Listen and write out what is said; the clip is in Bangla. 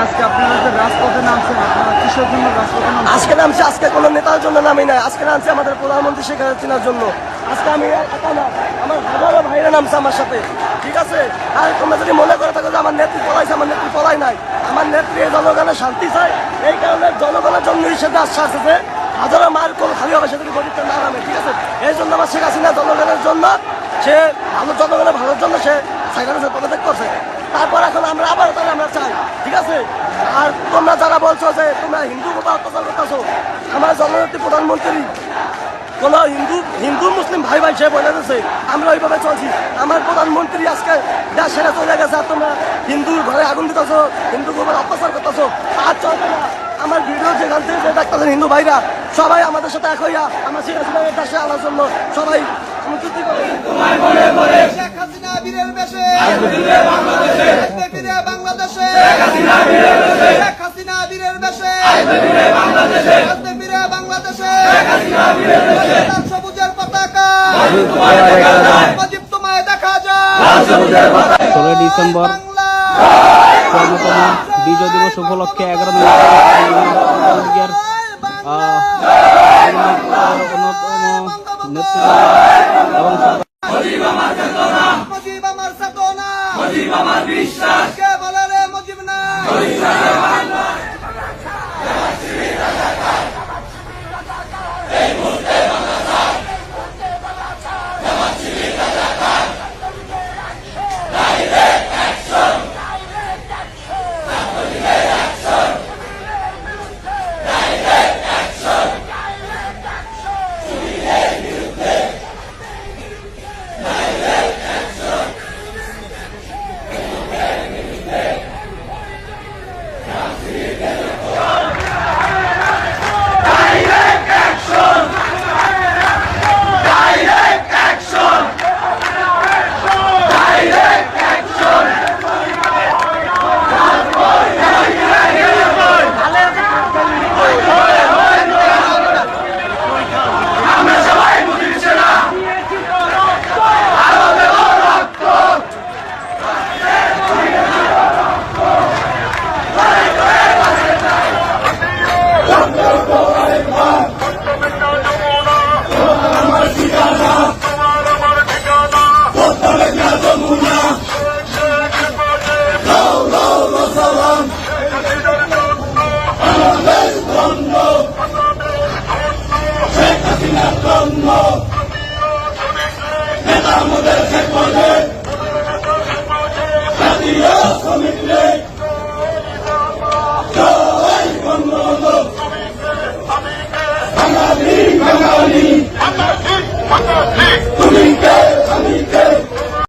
আজকে আপনারা যে রাজপথে নামছেন, আপনারা কিসের জন্য রাজপথে নামছেন? আজকে নামছি, আজকে কোনো নেতার জন্য নামি নাই, আজকে নামছি আমাদের প্রধানমন্ত্রী শেখ হাসিনার জন্য। আজকে আমি একা না, আমার হাজারো ভাইরা নামছে আমার সাথে, ঠিক আছে? আর তোমরা যদি মনে করে থাকো যে আমার নেত্রী পলাইছে, আমার নেত্রী পলাই নাই। আমার নেত্রী জনগণের শান্তি চায়, এই কারণে জনগণের জন্য হিসেবে আশ্বাস আছে হাজারো মার কোন খালি হবে সেটা গরিবটা না নামে, ঠিক আছে? এই জন্য আমার শেখ হাসিনা জনগণের জন্য, সে ভালো জনগণের ভালোর জন্য সে সাইকেলের পদত্যাগ করছে। তারপর এখন আমরা আবার তাহলে আমরা চাই, ঠিক আছে? আর তোমরা যারা বলছো যে তোমরা হিন্দু কোথাও অত্যাচার করতেছো, আমার জননেত্রী প্রধানমন্ত্রী কোন হিন্দু মুসলিম ভাই ভাই সে বলে দিয়েছে, আমরা ওইভাবে চলছি। আমার প্রধানমন্ত্রী আজকে দেশ সেরে চলে গেছে, আর তোমরা হিন্দুর ঘরে আগুন দিতেছো, হিন্দুর উপর অত্যাচার করতেছো, আর চলবে না। আমার ভিডিও যেখান থেকে যে ডাক্তার হিন্দু ভাইরা সবাই আমাদের সাথে এক হইয়া আমার শেখ হাসিনার দেশে আনার জন্য সবাই সমুদ্রী করে। শেখ হাসিনা বীরের বেশে ফিরে বাংলাদেশে, শেখ হাসিনা বীরের বেশে ফিরে বাংলাদেশে, সবুজের পতাকা মুজিব তোমায় দেখা যায়। 16 ডিসেম্বর অন্যতম বিজয় দিবস উপলক্ষে 11 অন্যতম নেতৃত্ব এবং মুজিব আমার চেতনা, মুজিব আমার বিশ্বাস, কে বলে রে মুজিব না? বাঙালি